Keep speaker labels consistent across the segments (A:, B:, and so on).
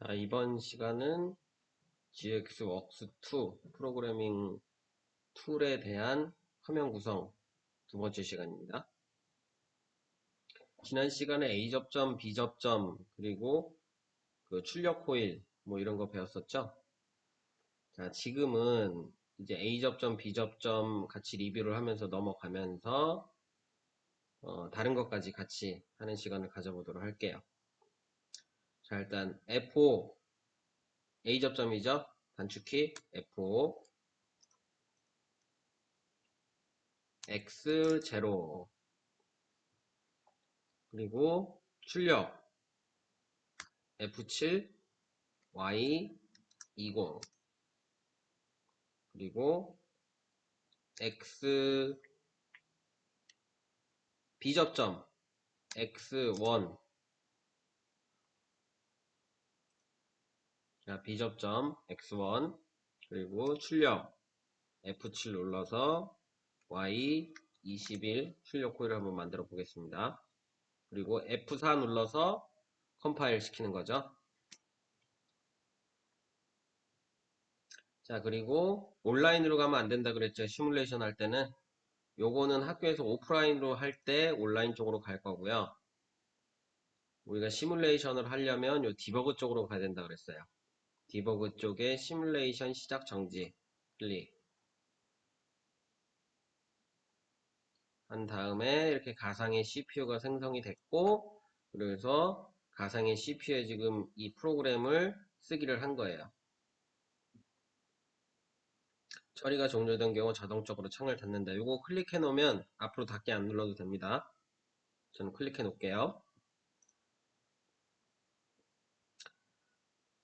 A: 자, 이번 시간은 GX웍스2 프로그래밍 툴에 대한 화면 구성 두 번째 시간입니다. 지난 시간에 A 접점, B 접점, 그리고 그 출력 코일 뭐 이런 거 배웠었죠? 자, 지금은 이제 A 접점, B 접점 같이 리뷰를 하면서 넘어가면서 다른 것까지 같이 하는 시간을 가져보도록 할게요. 자, 일단 F5 A 접점이죠? 단축키 F5 X0 그리고 출력 F7 Y20 그리고 X B접점 X1 자, B접점 X1 그리고 출력 F7 눌러서 Y21 출력 코일을 한번 만들어 보겠습니다. 그리고 F4 눌러서 컴파일 시키는 거죠. 자, 그리고 온라인으로 가면 안 된다 그랬죠. 시뮬레이션 할 때는 요거는 학교에서 오프라인으로 할 때 온라인 쪽으로 갈 거고요. 우리가 시뮬레이션을 하려면 요 디버그 쪽으로 가야 된다 그랬어요. 디버그 쪽에 시뮬레이션 시작 정지 클릭 한 다음에 이렇게 가상의 CPU가 생성이 됐고, 그래서 가상의 CPU에 지금 이 프로그램을 쓰기를 한 거예요. 처리가 종료된 경우 자동적으로 창을 닫는다. 요거 클릭해 놓으면 앞으로 닫기 안 눌러도 됩니다. 저는 클릭해 놓을게요.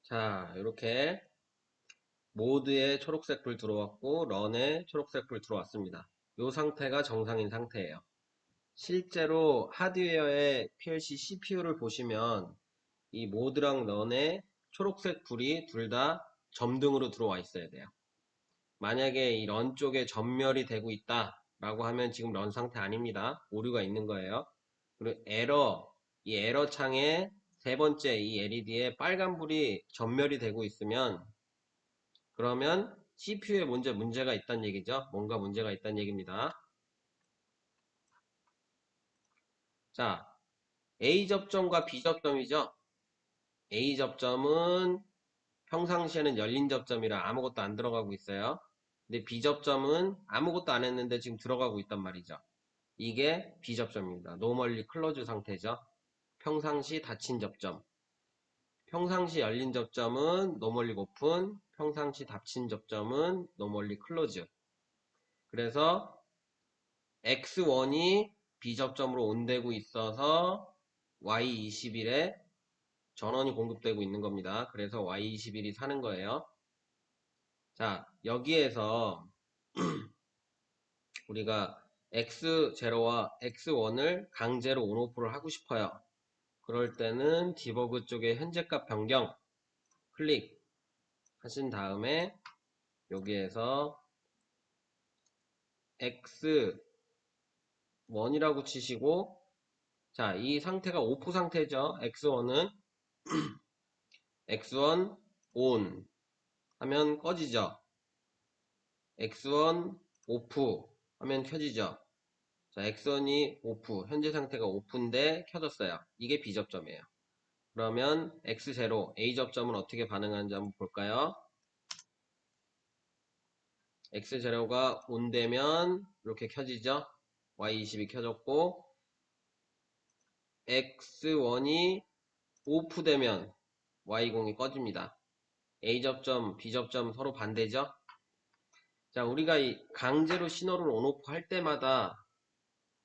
A: 자, 이렇게 모드에 초록색 불 들어왔고 런에 초록색 불 들어왔습니다. 이 상태가 정상인 상태예요. 실제로 하드웨어의 PLC CPU를 보시면 이 모드랑 런에 초록색 불이 둘 다 점등으로 들어와 있어야 돼요. 만약에 이 런 쪽에 전멸이 되고 있다 라고 하면 지금 런 상태 아닙니다. 오류가 있는 거예요. 그리고 이 에러 창에 세 번째 이 LED에 빨간 불이 전멸이 되고 있으면 그러면 CPU에 문제가 있다는 얘기죠. 뭔가 문제가 있다는 얘기입니다. 자, A 접점과 B 접점이죠. A 접점은 평상시에는 열린 접점이라 아무것도 안 들어가고 있어요. 근데 B 접점은 아무것도 안 했는데 지금 들어가고 있단 말이죠. 이게 B 접점입니다. Normally closed 상태죠. 평상시 닫힌 접점. 평상시 열린 접점은 Normally open, 평상시 닫힌 접점은 Normally closed. 그래서 X1이 B접점으로 온되고 있어서 Y21에 전원이 공급되고 있는 겁니다. 그래서 Y21이 사는 거예요. 자, 여기에서 우리가 X0와 X1을 강제로 온오프를 하고 싶어요. 그럴 때는 디버그 쪽에 현재값 변경 클릭 하신 다음에 여기에서 X1이라고 치시고 자, 이 상태가 오프 상태죠. X1은 X1 ON 하면 꺼지죠. X1 오프 하면 켜지죠. 자, X1이 오프, 현재 상태가 오프인데 켜졌어요. 이게 B접점이에요. 그러면 X0, A접점은 어떻게 반응하는지 한번 볼까요? X0가 ON 되면 이렇게 켜지죠. Y20이 켜졌고 X1이 오프 되면 Y0이 꺼집니다. A접점, B접점 서로 반대죠. 자, 우리가 이 강제로 신호를 온오프 할 때마다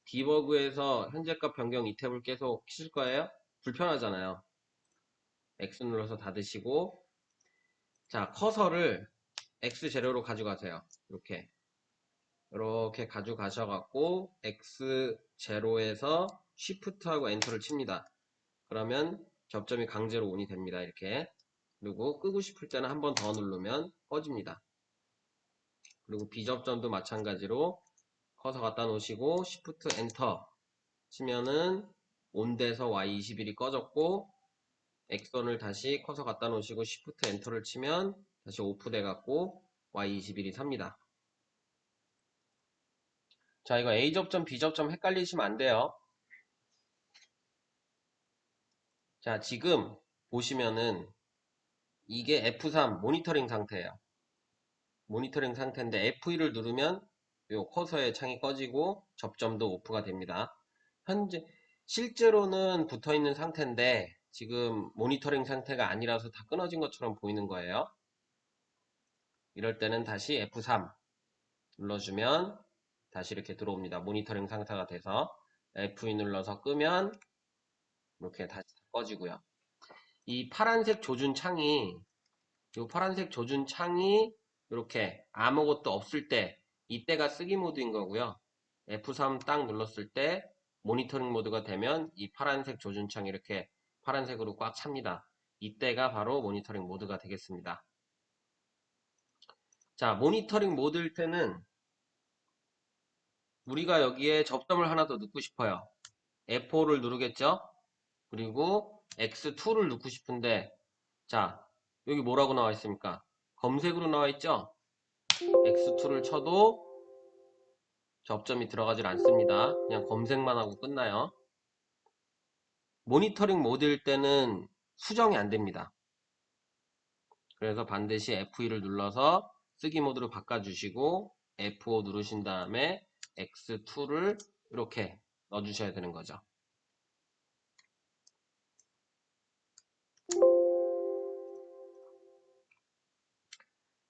A: 디버그에서 현재값 변경 이 탭을 계속 키실 거예요? 불편하잖아요. X 눌러서 닫으시고 자, 커서를 X0로 가져가세요. 이렇게 가져가셔갖고 X0에서 Shift하고 엔터를 칩니다. 그러면 접점이 강제로 온이 됩니다. 이렇게. 그리고 끄고 싶을 때는 한 번 더 누르면 꺼집니다. 그리고 B접점도 마찬가지로 커서 갖다 놓으시고 Shift 엔터 치면은 온돼서 Y21이 꺼졌고 X선을 다시 커서 갖다 놓으시고 Shift 엔터를 치면 다시 오프 돼 갖고 Y21이 삽니다. 자, 이거 A 접점, B 접점 헷갈리시면 안 돼요. 자, 지금 보시면은 이게 F3 모니터링 상태예요. 모니터링 상태인데 F1을 누르면 요 커서의 창이 꺼지고 접점도 오프가 됩니다. 현재 실제로는 붙어 있는 상태인데 지금 모니터링 상태가 아니라서 다 끊어진 것처럼 보이는 거예요. 이럴 때는 다시 F3 눌러주면 다시 이렇게 들어옵니다. 모니터링 상태가 돼서 F2 눌러서 끄면 이렇게 다시 꺼지고요. 이 파란색 조준 창이 이 파란색 조준 창이 이렇게 아무것도 없을 때 이때가 쓰기 모드인 거고요. F3 딱 눌렀을 때 모니터링 모드가 되면 이 파란색 조준 창이 이렇게 파란색으로 꽉 찹니다. 이때가 바로 모니터링 모드가 되겠습니다. 자, 모니터링 모드일 때는 우리가 여기에 접점을 하나 더 넣고 싶어요. F5를 누르겠죠? 그리고 X2를 넣고 싶은데 자, 여기 뭐라고 나와 있습니까? 검색으로 나와 있죠? X2를 쳐도 접점이 들어가질 않습니다. 그냥 검색만 하고 끝나요. 모니터링 모드일 때는 수정이 안 됩니다. 그래서 반드시 F2를 눌러서 쓰기 모드로 바꿔주시고 F5 누르신 다음에 X2를 이렇게 넣어주셔야 되는 거죠.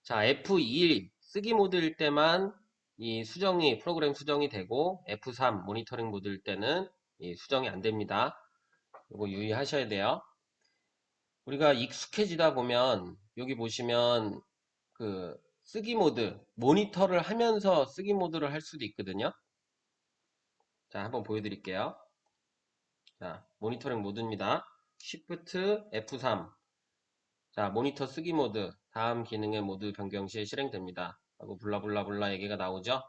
A: 자, F2 쓰기 모드일 때만 이 수정이 프로그램 수정이 되고 F3 모니터링 모드일 때는 이 수정이 안 됩니다. 이거 유의하셔야 돼요. 우리가 익숙해지다 보면 여기 보시면 그 쓰기 모드 모니터를 하면서 쓰기 모드를 할 수도 있거든요. 자, 한번 보여드릴게요. 자, 모니터링 모드입니다. Shift F3. 자, 모니터 쓰기 모드 다음 기능의 모드 변경 시에 실행됩니다. 하고 블라블라블라 얘기가 나오죠.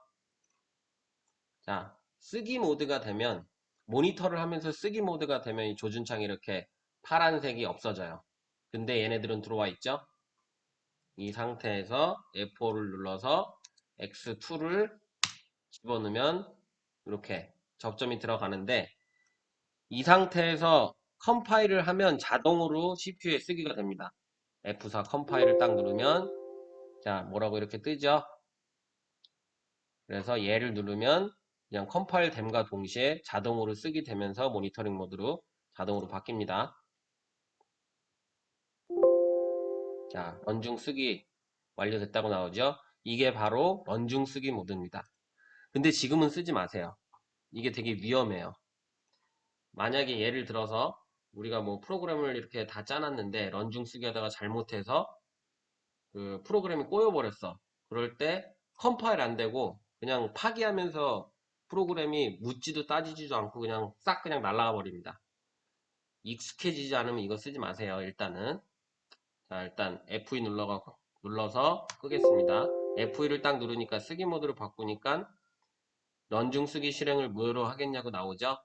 A: 자, 쓰기 모드가 되면 모니터를 하면서 쓰기 모드가 되면 이 조준창이 이렇게 파란색이 없어져요. 근데 얘네들은 들어와 있죠. 이 상태에서 F4를 눌러서 X2를 집어넣으면 이렇게 접점이 들어가는데 이 상태에서 컴파일을 하면 자동으로 CPU에 쓰기가 됩니다. F4 컴파일을 딱 누르면 자 뭐라고 이렇게 뜨죠. 그래서 얘를 누르면 그냥 컴파일 됨과 동시에 자동으로 쓰기 되면서 모니터링 모드로 자동으로 바뀝니다. 자, 런중 쓰기 완료됐다고 나오죠. 이게 바로 런중 쓰기 모드입니다. 근데 지금은 쓰지 마세요. 이게 되게 위험해요. 만약에 예를 들어서 우리가 뭐 프로그램을 이렇게 다 짜놨는데 런중 쓰기 하다가 잘못해서 그 프로그램이 꼬여버렸어. 그럴 때 컴파일 안 되고 그냥 파기하면서 프로그램이 묻지도 따지지도 않고 그냥 싹 그냥 날아가 버립니다. 익숙해지지 않으면 이거 쓰지 마세요. 일단은 자 일단 F2 눌러서 끄겠습니다. F2를 딱 누르니까 쓰기 모드로 바꾸니까 런중 쓰기 실행을 뭐로 하겠냐고 나오죠?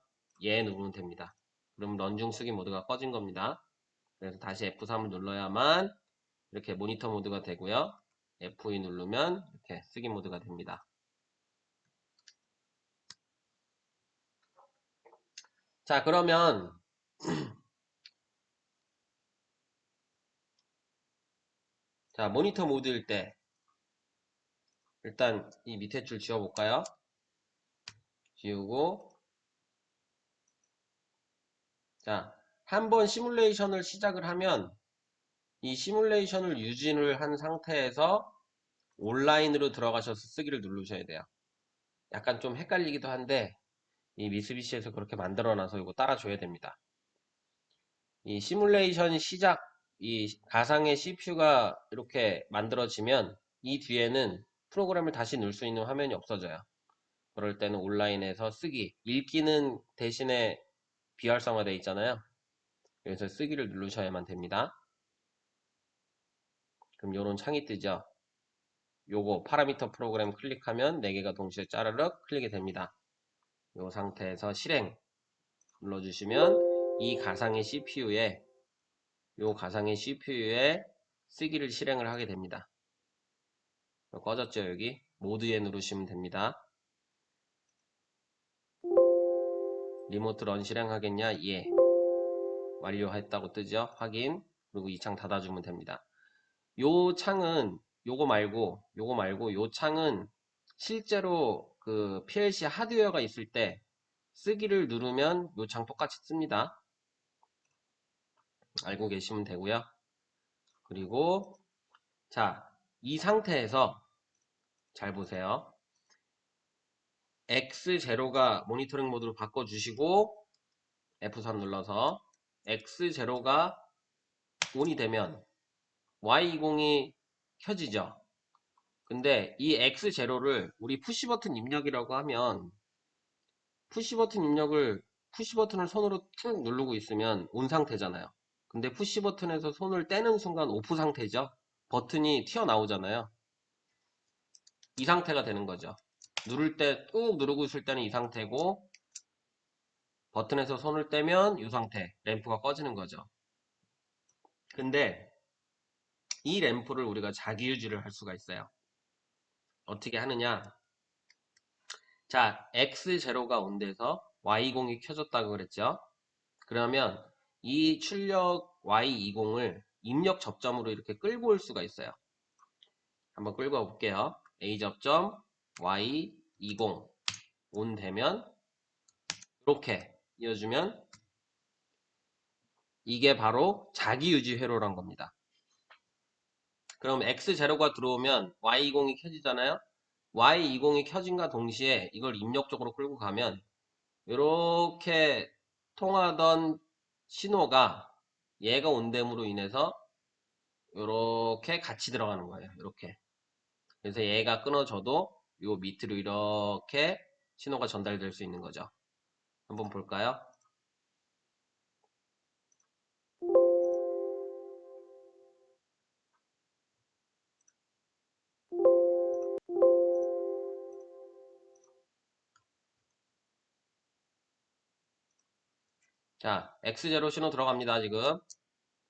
A: 얘 누르면 됩니다. 그럼 런중 쓰기 모드가 꺼진 겁니다. 그래서 다시 F3을 눌러야만 이렇게 모니터 모드가 되고요. F2 누르면 이렇게 쓰기 모드가 됩니다. 자, 그러면 자, 모니터 모드일 때 일단 이 밑에 줄 지워볼까요? 지우고 자, 한번 시뮬레이션을 시작을 하면 이 시뮬레이션을 유지를 한 상태에서 온라인으로 들어가셔서 쓰기를 누르셔야 돼요. 약간 좀 헷갈리기도 한데 이 미쓰비시에서 그렇게 만들어놔서 이거 따라줘야 됩니다. 이 시뮬레이션 시작 이 가상의 CPU가 이렇게 만들어지면 이 뒤에는 프로그램을 다시 넣을 수 있는 화면이 없어져요. 그럴 때는 온라인에서 쓰기 읽기는 대신에 비활성화되어 있잖아요. 여기서 쓰기를 누르셔야만 됩니다. 그럼 요런 창이 뜨죠. 요거 파라미터 프로그램 클릭하면 4개가 동시에 짜르륵 클릭이 됩니다. 요 상태에서 실행 눌러주시면 이 가상의 CPU에 요 가상의 CPU에 쓰기를 실행을 하게 됩니다. 꺼졌죠, 여기? 모드에 누르시면 됩니다. 리모트 런 실행하겠냐? 예. 완료했다고 뜨죠? 확인. 그리고 이 창 닫아주면 됩니다. 요 창은 요거 말고 요 창은 실제로 그 PLC 하드웨어가 있을 때 쓰기를 누르면 요 창 똑같이 씁니다. 알고 계시면 되고요. 그리고 자, 이 상태에서 잘 보세요. X0가 모니터링 모드로 바꿔주시고 F3 눌러서 X0가 ON이 되면 Y20이 켜지죠. 근데 이 X0를 우리 푸시 버튼 입력이라고 하면 푸시 버튼을 손으로 툭 누르고 있으면 온 상태잖아요. 근데 푸시 버튼에서 손을 떼는 순간 오프 상태죠. 버튼이 튀어나오잖아요. 이 상태가 되는 거죠. 누를 때 꾹 누르고 있을 때는 이 상태고 버튼에서 손을 떼면 이 상태, 램프가 꺼지는 거죠. 근데 이 램프를 우리가 자기 유지를 할 수가 있어요. 어떻게 하느냐? 자, X0가 온돼서 Y20이 켜졌다고 그랬죠? 그러면 이 출력 Y20을 입력 접점으로 이렇게 끌고 올 수가 있어요. 한번 끌고 와볼게요. A 접점 Y20 온 되면 이렇게 이어주면 이게 바로 자기유지 회로란 겁니다. 그럼 X0가 들어오면 Y20이 켜지잖아요. Y20이 켜진과 동시에 이걸 입력적으로 끌고 가면 이렇게 통하던 신호가 얘가 온됨으로 인해서 이렇게 같이 들어가는 거예요. 이렇게. 그래서 얘가 끊어져도 요 밑으로 이렇게 신호가 전달될 수 있는 거죠. 한번 볼까요? 자, X0 신호 들어갑니다. 지금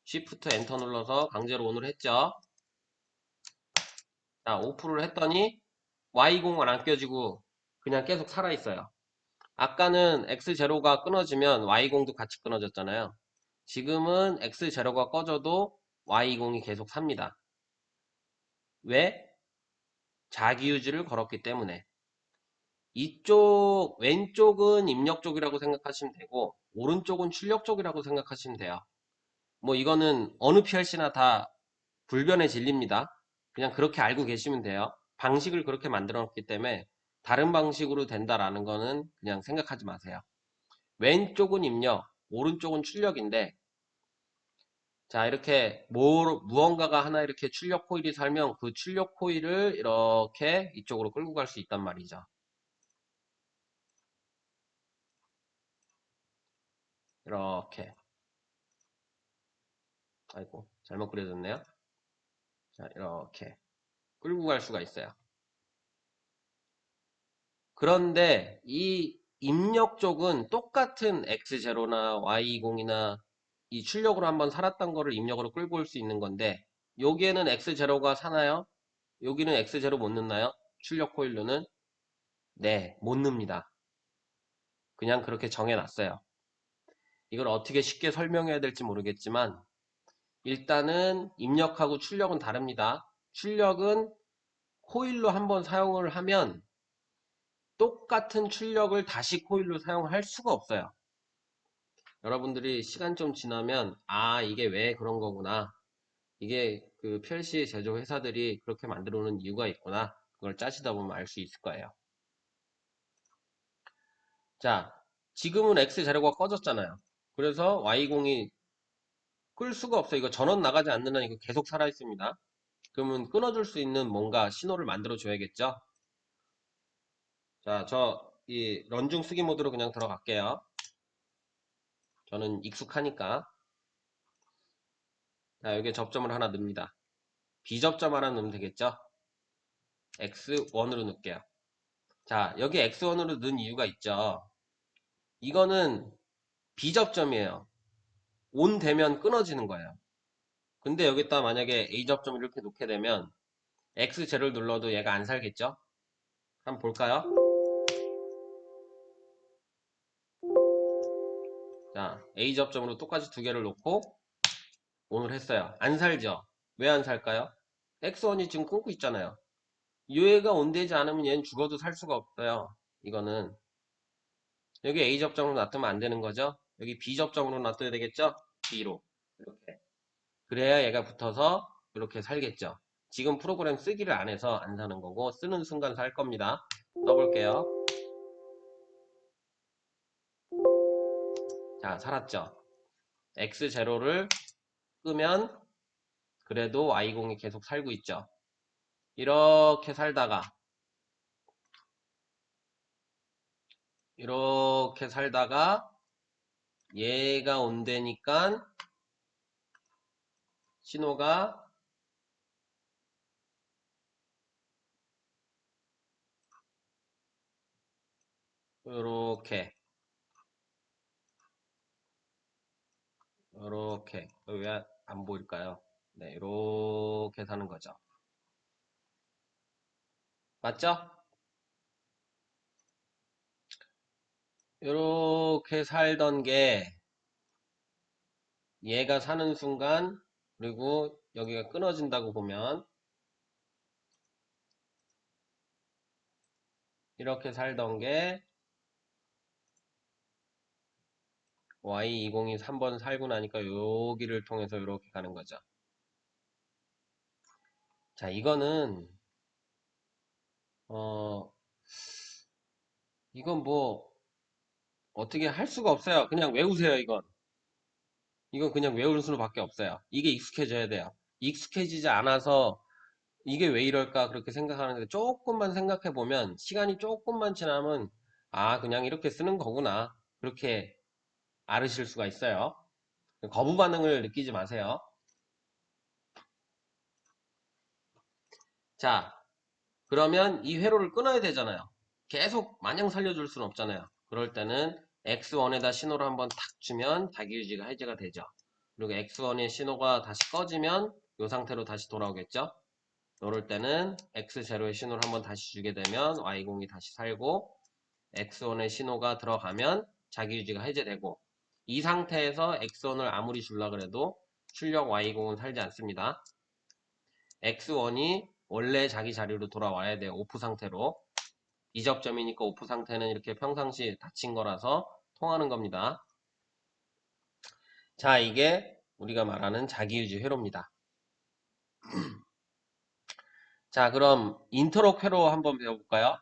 A: Shift 엔터 눌러서 강제로 ON을 했죠. 자, 오프를 했더니 Y20은 안 껴지고 그냥 계속 살아있어요. 아까는 X0가 끊어지면 Y20도 같이 끊어졌잖아요. 지금은 X0가 꺼져도 Y20이 계속 삽니다. 왜? 자기유지를 걸었기 때문에. 이쪽 왼쪽은 입력 쪽이라고 생각하시면 되고 오른쪽은 출력 쪽이라고 생각하시면 돼요. 뭐 이거는 어느 PLC나 다 불변의 진리입니다. 그냥 그렇게 알고 계시면 돼요. 방식을 그렇게 만들어 놓기 때문에 다른 방식으로 된다라는 거는 그냥 생각하지 마세요. 왼쪽은 입력, 오른쪽은 출력인데 자 이렇게 무언가가 하나 이렇게 출력 코일이 살면 그 출력 코일을 이렇게 이쪽으로 끌고 갈 수 있단 말이죠. 이렇게 아이고 잘못 그려졌네요. 자 이렇게 끌고 갈 수가 있어요. 그런데 이 입력 쪽은 똑같은 X0나 Y20이나 이 출력으로 한번 살았던 거를 입력으로 끌고 올 수 있는 건데 여기에는 X0가 사나요? 여기는 X0 못 넣나요? 출력 코일로는? 네, 못 넣습니다. 그냥 그렇게 정해놨어요. 이걸 어떻게 쉽게 설명해야 될지 모르겠지만 일단은 입력하고 출력은 다릅니다. 출력은 코일로 한번 사용을 하면 똑같은 출력을 다시 코일로 사용할 수가 없어요. 여러분들이 시간 좀 지나면 아 이게 왜 그런 거구나, 이게 그 PLC 제조 회사들이 그렇게 만들어 놓은 이유가 있구나, 그걸 짜시다 보면 알 수 있을 거예요. 자 지금은 X 자료가 꺼졌잖아요. 그래서 Y0이 끌 수가 없어요. 이거 전원 나가지 않는 한 이거 계속 살아 있습니다. 그러면 끊어줄 수 있는 뭔가 신호를 만들어 줘야겠죠. 자 저 이 런중 쓰기 모드로 그냥 들어갈게요. 저는 익숙하니까. 자 여기에 접점을 하나 넣습니다. B접점 하나 넣으면 되겠죠. X1으로 넣을게요. 자 여기 X1으로 넣은 이유가 있죠. 이거는 B접점이에요. 온 되면 끊어지는 거예요. 근데 여기다 만약에 A 접점을 이렇게 놓게 되면 X0를 눌러도 얘가 안 살겠죠? 한번 볼까요? 자, A 접점으로 똑같이 두 개를 놓고 ON을 했어요. 안 살죠? 왜 안 살까요? X1이 지금 끊고 있잖아요. 얘가 온되지 않으면 얘는 죽어도 살 수가 없어요. 이거는 여기 A 접점으로 놔두면 안 되는 거죠. 여기 B 접점으로 놔둬야 되겠죠? B로 이렇게 그래야 얘가 붙어서 이렇게 살겠죠. 지금 프로그램 쓰기를 안 해서 안 사는 거고 쓰는 순간 살 겁니다. 써볼게요. 자, 살았죠. X0를 끄면 그래도 Y0이 계속 살고 있죠. 이렇게 살다가 얘가 온다니까 신호가 요렇게 왜 안 보일까요? 네, 이렇게 사는 거죠. 맞죠? 이렇게 살던 게 얘가 사는 순간 그리고 여기가 끊어진다고 보면 이렇게 살던 게 Y20이 3번 살고 나니까 여기를 통해서 이렇게 가는 거죠. 자, 어 이건 뭐 어떻게 할 수가 없어요. 그냥 외우세요. 이건 그냥 외우는 수밖에 없어요. 이게 익숙해져야 돼요. 익숙해지지 않아서 이게 왜 이럴까 그렇게 생각하는데 조금만 생각해 보면 시간이 조금만 지나면 아 그냥 이렇게 쓰는 거구나 그렇게 알으실 수가 있어요. 거부 반응을 느끼지 마세요. 자, 그러면 이 회로를 끊어야 되잖아요. 계속 마냥 살려줄 수는 없잖아요. 그럴 때는 X1에다 신호를 한번 탁 주면 자기유지가 해제가 되죠. 그리고 X1의 신호가 다시 꺼지면 이 상태로 다시 돌아오겠죠. 이럴 때는 X0의 신호를 한번 다시 주게 되면 Y0이 다시 살고 X1의 신호가 들어가면 자기유지가 해제되고 이 상태에서 X1을 아무리 줄라 그래도 출력 Y0은 살지 않습니다. X1이 원래 자기 자리로 돌아와야 돼요. 오프 상태로. 이접점이니까 오프 상태는 이렇게 평상시 닫힌 거라서 통하는 겁니다. 자, 이게 우리가 말하는 자기유지 회로입니다. 자, 그럼 인터럭 회로 한번 배워볼까요?